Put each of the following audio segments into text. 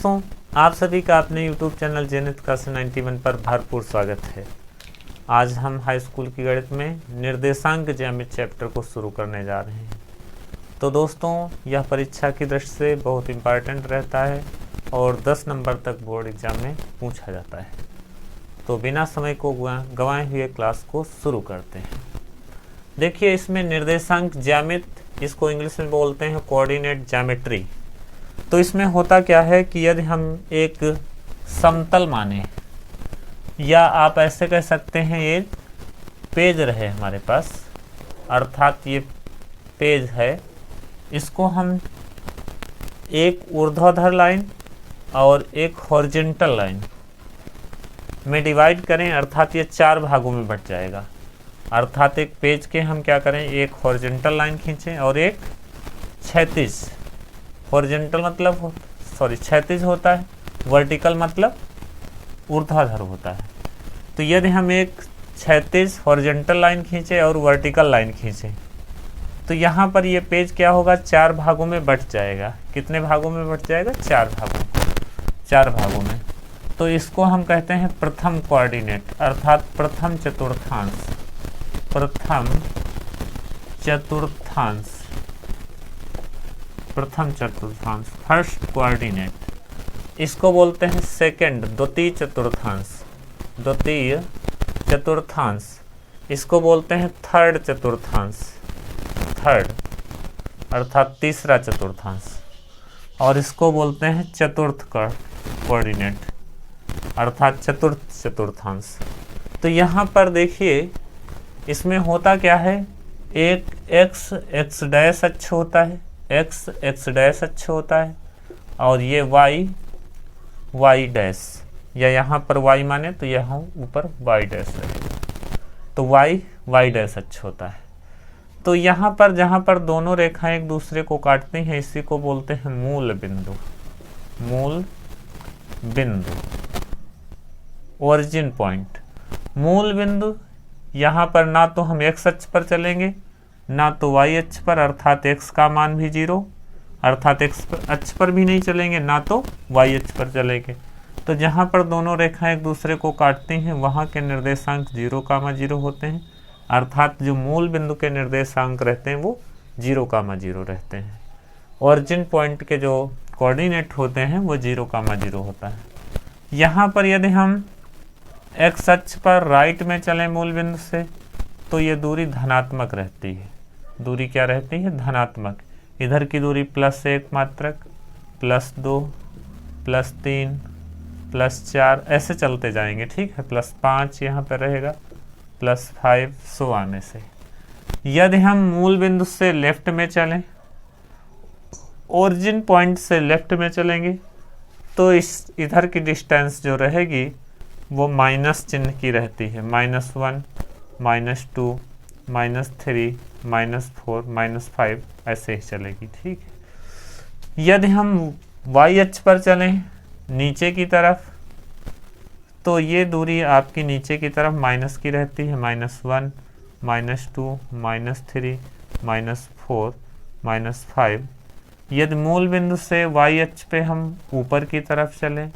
दोस्तों, आप सभी का अपने YouTube चैनल जेनिथ क्लास 91 पर भरपूर स्वागत है। आज हम हाई स्कूल की गणित में निर्देशांक ज्यामिति चैप्टर को शुरू करने जा रहे हैं। तो दोस्तों, यह परीक्षा की दृष्टि से बहुत इम्पॉर्टेंट रहता है और 10 नंबर तक बोर्ड एग्जाम में पूछा जाता है। तो बिना समय को गंवाए हुए क्लास को शुरू करते हैं। देखिए, इसमें निर्देशांक ज्यामिति, इसको इंग्लिश में बोलते हैं कोऑर्डिनेट ज्योमेट्री। तो इसमें होता क्या है कि यदि हम एक समतल माने, या आप ऐसे कह सकते हैं ये पेज रहे हमारे पास, अर्थात ये पेज है, इसको हम एक ऊर्ध्वाधर लाइन और एक हॉरिजॉन्टल लाइन में डिवाइड करें, अर्थात ये 4 भागों में बट जाएगा। अर्थात एक पेज के हम क्या करें, एक हॉरिजॉन्टल लाइन खींचें और एक क्षैतिज। हॉरिजॉन्टल मतलब क्षैतिज होता है, वर्टिकल मतलब ऊर्ध्वाधर होता है। तो यदि हम एक क्षैतिज हॉरिजॉन्टल लाइन खींचे और वर्टिकल लाइन खींचे, तो यहाँ पर ये पेज क्या होगा, 4 भागों में बट जाएगा। कितने भागों में बट जाएगा? 4 भागों में। तो इसको हम कहते हैं प्रथम कोऑर्डिनेट, अर्थात प्रथम चतुर्थांश। प्रथम चतुर्थांश, फर्स्ट कोऑर्डिनेट। इसको बोलते हैं सेकंड, द्वितीय चतुर्थांश। इसको बोलते हैं थर्ड चतुर्थांश, अर्थात तीसरा चतुर्थांश। और इसको बोलते हैं चतुर्थ कोऑर्डिनेट, अर्थात चतुर्थ चतुर्थांश। तो यहाँ पर देखिए, इसमें होता क्या है, एक x डैश अक्ष होता है, x डैश अक्ष होता है, और ये y डैश, या यहाँ पर y माने तो यहाँ ऊपर y डैश रहेगा, तो y डैश अक्ष होता है। तो यहाँ पर जहाँ पर दोनों रेखाएं एक दूसरे को काटती हैं, इसी को बोलते हैं मूल बिंदु, ओरिजिन पॉइंट। मूल बिंदु, यहाँ पर ना तो हम x अक्ष पर चलेंगे ना तो y अक्ष पर, अर्थात x का मान भी 0, अर्थात x अक्ष पर भी नहीं चलेंगे ना तो y अक्ष पर चलेंगे। तो जहाँ पर दोनों रेखाएं एक दूसरे को काटती हैं, वहाँ के निर्देशांक 0,0 होते हैं, अर्थात जो मूल बिंदु के निर्देशांक रहते हैं वो 0,0 रहते हैं। ओरिजिन पॉइंट के जो कोऑर्डिनेट होते हैं वो 0,0 होता है। यहाँ पर यदि हम x अक्ष पर राइट में चलें मूल बिंदु से, तो ये दूरी धनात्मक रहती है। दूरी क्या रहती है? धनात्मक। इधर की दूरी +1 मात्रक, +2, +3, +4 ऐसे चलते जाएंगे, ठीक है। +5 यहाँ पर रहेगा, +5 सो आने से। यदि हम मूल बिंदु से लेफ्ट में चलें, ओरिजिन पॉइंट से लेफ्ट में चलेंगे, तो इस इधर की डिस्टेंस जो रहेगी वो माइनस चिन्ह की रहती है। -1, -2, -3, -4, -5 ऐसे ही चलेगी, ठीक है। यदि हम y अक्ष पर चलें नीचे की तरफ, तो ये दूरी आपकी नीचे की तरफ माइनस की रहती है। -1, -2, -3, -4, -5। यदि मूल बिंदु से y अक्ष पे हम ऊपर की तरफ चलें,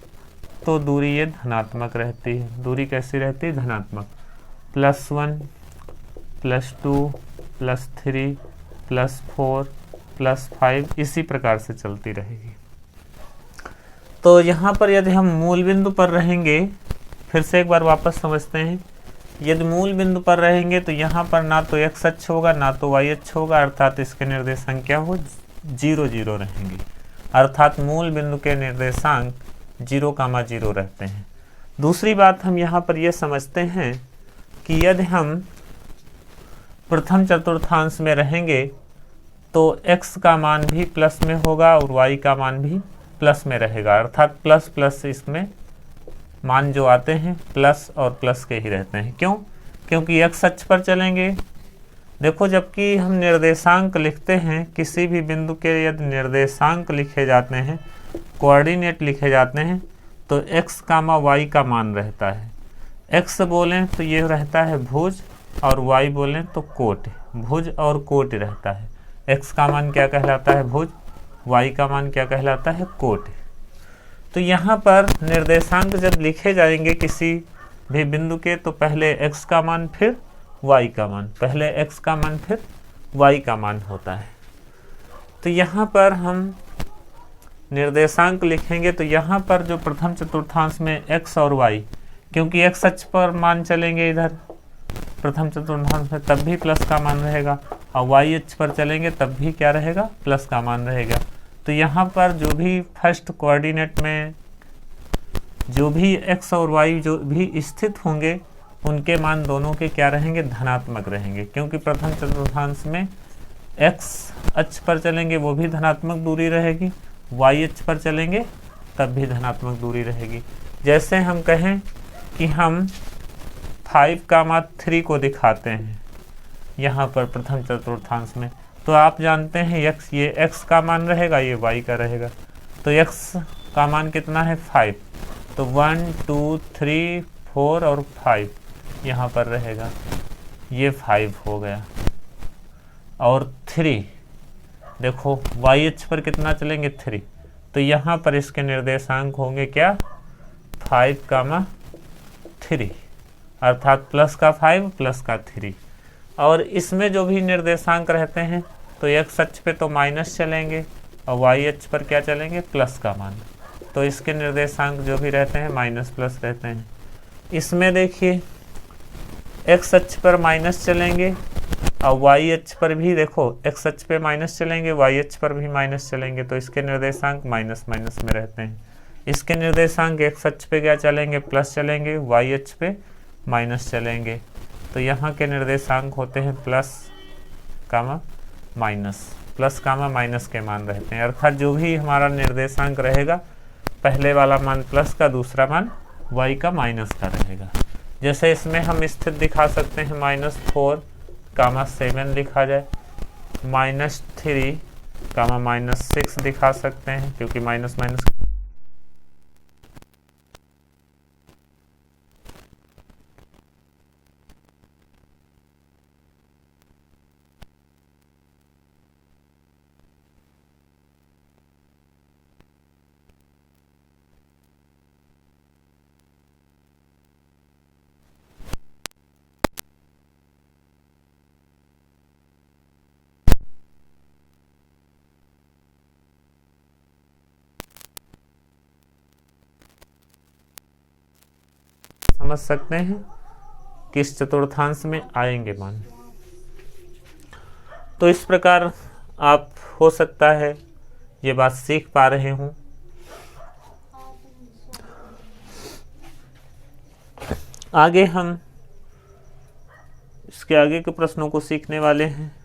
तो दूरी ये धनात्मक रहती है। दूरी कैसी रहती है? धनात्मक। +1, +2, +3, +4, +5 इसी प्रकार से चलती रहेगी। तो यहाँ पर यदि हम मूल बिंदु पर रहेंगे, फिर से एक बार वापस समझते हैं। यदि मूल बिंदु पर रहेंगे तो यहाँ पर ना तो x अक्ष होगा ना तो y अक्ष होगा, अर्थात इसके निर्देशांक क्या हो? 0,0 रहेंगे, अर्थात मूल बिंदु के निर्देशांक 0,0 रहते हैं। दूसरी बात हम यहाँ पर यह समझते हैं कि यदि हम प्रथम चतुर्थांश में रहेंगे तो x का मान भी प्लस में होगा और y का मान भी प्लस में रहेगा, अर्थात प्लस इसमें मान जो आते हैं प्लस और प्लस के ही रहते हैं। क्यों? क्योंकि x अक्ष पर चलेंगे। देखो, जबकि हम निर्देशांक लिखते हैं, किसी भी बिंदु के यदि निर्देशांक लिखे जाते हैं, कोऑर्डिनेट लिखे जाते हैं, तो x, y का मान रहता है। x बोलें तो ये रहता है भुज, और y बोलें तो कोट। भुज और कोट रहता है। x का मान क्या कहलाता है? भुज। y का मान क्या कहलाता है? कोट। तो यहाँ पर निर्देशांक जब लिखे जाएंगे किसी भी बिंदु के, तो पहले x का मान फिर y का मान, पहले x का मान फिर y का मान होता है। तो यहाँ पर हम निर्देशांक लिखेंगे, तो यहाँ पर जो प्रथम चतुर्थांश में x और y, क्योंकि x अक्ष पर मान चलेंगे इधर प्रथम चतुर्थांश में, तब भी प्लस का मान रहेगा, और y अक्ष पर चलेंगे तब भी क्या रहेगा, प्लस का मान रहेगा। तो यहाँ पर जो भी फर्स्ट कोऑर्डिनेट में जो भी x और y जो भी स्थित होंगे, उनके मान दोनों के क्या रहेंगे, धनात्मक रहेंगे, क्योंकि प्रथम चतुर्थांश में x अक्ष पर चलेंगे वो भी धनात्मक दूरी रहेगी, y अक्ष पर चलेंगे तब भी धनात्मक दूरी रहेगी। जैसे हम कहें कि हम 5,3 को दिखाते हैं यहाँ पर प्रथम चतुर्थांश में, तो आप जानते हैं x, ये x का मान रहेगा, ये y का रहेगा। तो x का मान कितना है 5, तो 1 2 3 4 और 5 यहाँ पर रहेगा, ये 5 हो गया। और 3 देखो y अक्ष पर कितना चलेंगे 3, तो यहाँ पर इसके निर्देशांक होंगे क्या 5,3, अर्थात प्लस का 5 प्लस का 3। और इसमें जो भी निर्देशांक रहते हैं, तो x अक्ष पे तो माइनस चलेंगे और y अक्ष पर क्या चलेंगे, प्लस का मान। तो इसके निर्देशांक जो भी रहते हैं माइनस प्लस रहते हैं। इसमें देखिए x अक्ष पर माइनस चलेंगे और y अक्ष पर भी देखो x अक्ष पे माइनस चलेंगे, y अक्ष पर भी माइनस चलेंगे, तो इसके निर्देशांक माइनस माइनस में रहते हैं। इसके निर्देशांक x अक्ष पे क्या चलेंगे, प्लस चलेंगे, y अक्ष पे माइनस चलेंगे। तो यहाँ के निर्देशांक होते हैं plus comma minus, plus comma minus के मान रहते हैं। अर्थात जो भी हमारा निर्देशांक रहेगा, पहले वाला मान प्लस का, दूसरा मान y का माइनस का रहेगा। जैसे इसमें हम स्थित दिखा सकते हैं -4,7 लिखा जाए, -3,-6 दिखा सकते हैं, क्योंकि माइनस माइनस समझ सकते हैं किस चतुर्थांश में आएंगे मान। तो इस प्रकार आप हो सकता है ये बात सीख पा रहे हों। आगे हम इसके आगे के प्रश्नों को सीखने वाले हैं।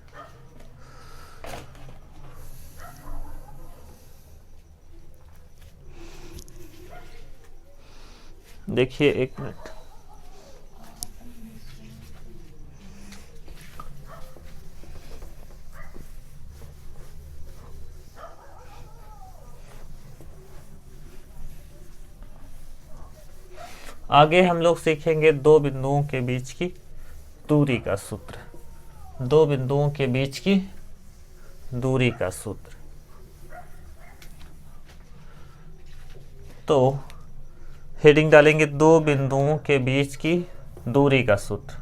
देखिए एक मिनट, आगे हम लोग सीखेंगे दो बिंदुओं के बीच की दूरी का सूत्र। दो बिंदुओं के बीच की दूरी का सूत्र। तो हेडिंग डालेंगे दो बिंदुओं के बीच की दूरी का सूत्र।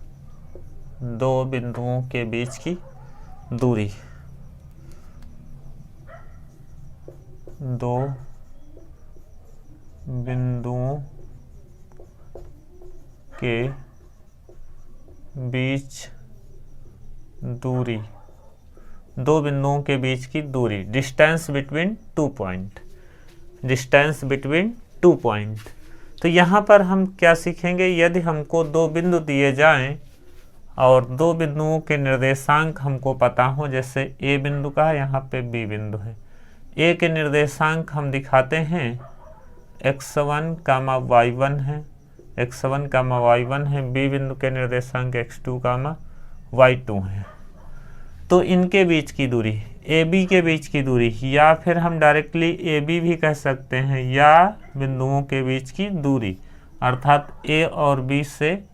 दो बिंदुओं के बीच की दूरी, दो बिंदुओं के बीच दूरी, दो बिंदुओं के बीच की दूरी, distance between 2 point, distance between 2 point. तो यहाँ पर हम क्या सीखेंगे, यदि हमको दो बिंदु दिए जाएं और दो बिंदुओं के निर्देशांक हमको पता हो, जैसे ए बिंदु का है, यहाँ पे बी बिंदु है। ए के निर्देशांक हम दिखाते हैं x1, y1 है, x1, y1 है। बी बिंदु के निर्देशांक x2, y2 है। तो इनके बीच की दूरी, ए बी के बीच की दूरी, या फिर हम डायरेक्टली ए बी भी कह सकते हैं, या बिंदुओं के बीच की दूरी, अर्थात ए और बी से,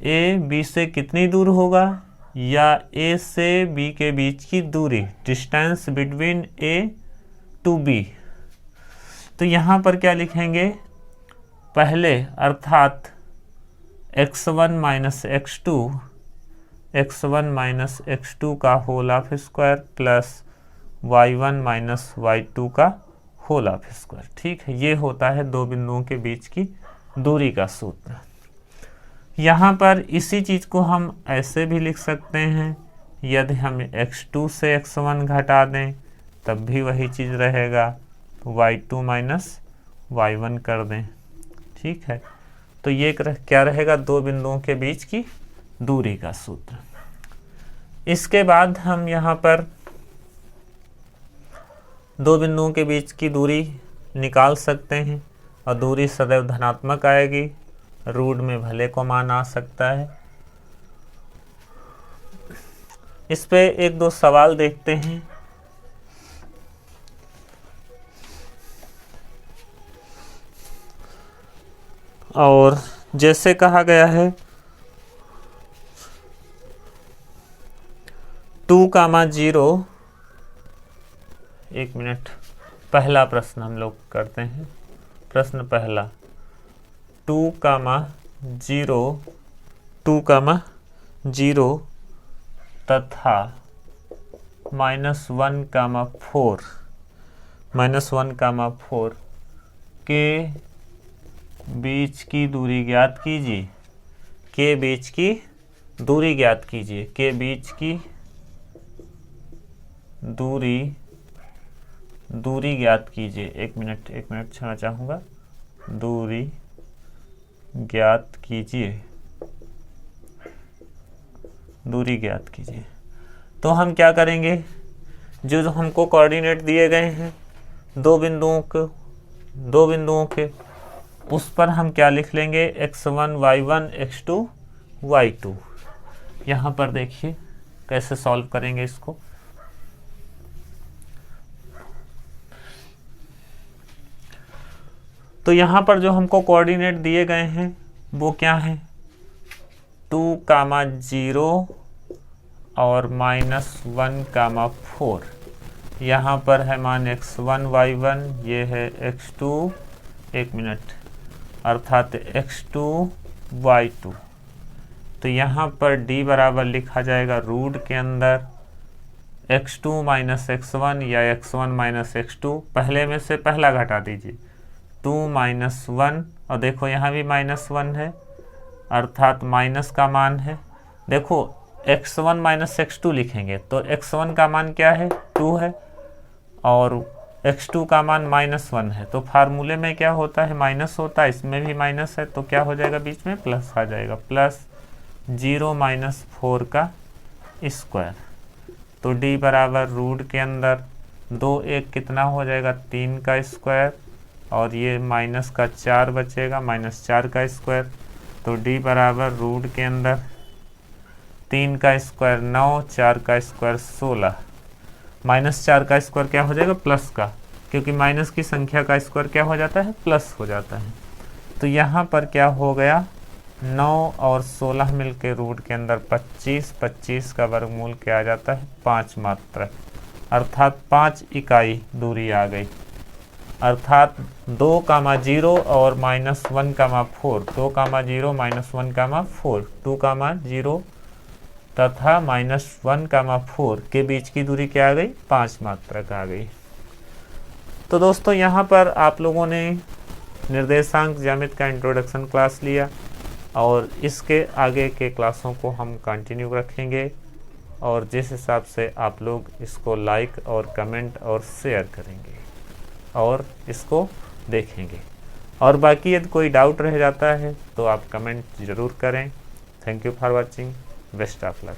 ए बी से कितनी दूर होगा, या ए से बी के बीच की दूरी, distance between A to B. तो यहाँ पर क्या लिखेंगे, पहले अर्थात x1 माइनस x2 का whole of square plus y1 minus y2 का होल ऑफ स्क्वायर। ठीक है, ये होता है दो बिंदुओं के बीच की दूरी का सूत्र। यहाँ पर इसी चीज़ को हम ऐसे भी लिख सकते हैं, यदि हम x2 से x1 घटा दें तब भी वही चीज़ रहेगा, तो y2 माइनस y1 कर दें। ठीक है, तो ये क्या रहेगा, दो बिंदुओं के बीच की दूरी का सूत्र। इसके बाद हम यहाँ पर दो बिंदुओं के बीच की दूरी निकाल सकते हैं और दूरी सदैव धनात्मक आएगी, रूट में भले को मान आ सकता है। इस पे एक दो सवाल देखते हैं। और जैसे कहा गया है 2,0, एक मिनट, पहला प्रश्न हम लोग करते हैं। प्रश्न पहला 2,0 तथा -1,4 के बीच की दूरी ज्ञात कीजिए। के बीच की दूरी ज्ञात कीजिए। के बीच की दूरी ज्ञात कीजिए। एक मिनट क्षमा चाहूँगा। दूरी ज्ञात कीजिए। दूरी ज्ञात कीजिए। तो हम क्या करेंगे, जो हमको कोऑर्डिनेट दिए गए हैं दो बिंदुओं के उस पर हम क्या लिख लेंगे, x1 y1 x2 y2। यहाँ पर देखिए कैसे सॉल्व करेंगे इसको। तो यहाँ पर जो हमको कोऑर्डिनेट दिए गए हैं वो क्या है, 2,0 और -1,4। यहाँ पर है मान x1 y1, ये है x2, एक मिनट, अर्थात x2 y2। तो यहाँ पर d बराबर लिखा जाएगा रूट के अंदर x2 माइनस x1 या x1 माइनस x2, पहले में से पहला घटा दीजिए, 2 - 1, और देखो यहाँ भी -1 है, अर्थात माइनस का मान है। देखो x1 माइनस x2 लिखेंगे तो x1 का मान क्या है, 2 है, और x2 का मान -1 है। तो फार्मूले में क्या होता है, माइनस होता है, इसमें भी माइनस है, तो क्या हो जाएगा, बीच में प्लस आ जाएगा, प्लस 0 - 4 का स्क्वायर। तो d बराबर रूट के अंदर 2 1 कितना हो जाएगा, 3 का स्क्वायर, और ये माइनस का 4 बचेगा, -4 का स्क्वायर। तो d बराबर रूट के अंदर 3 का स्क्वायर 9, 4 का स्क्वायर 16, -4 का स्क्वायर क्या हो जाएगा, प्लस का, क्योंकि माइनस की संख्या का स्क्वायर क्या हो जाता है, प्लस हो जाता है। तो यहाँ पर क्या हो गया, 9 और 16 मिलके रूट के अंदर 25, 25 का वर्गमूल क्या आ जाता है, 5 मात्रक, अर्थात 5 इकाई दूरी आ गई। अर्थात 2,0 और -1,4, 2,0 -1,4, 2,0 तथा -1,4 के बीच की दूरी क्या आ गई, 5 मात्रक आ गई। तो दोस्तों यहाँ पर आप लोगों ने निर्देशांक ज्यामिति का इंट्रोडक्शन क्लास लिया, और इसके आगे के क्लासों को हम कंटिन्यू रखेंगे, और जिस हिसाब से आप लोग इसको लाइक और कमेंट और शेयर करेंगे और इसको देखेंगे। और बाकी यदि कोई डाउट रह जाता है तो आप कमेंट ज़रूर करें। Thank you for watching. Best of luck.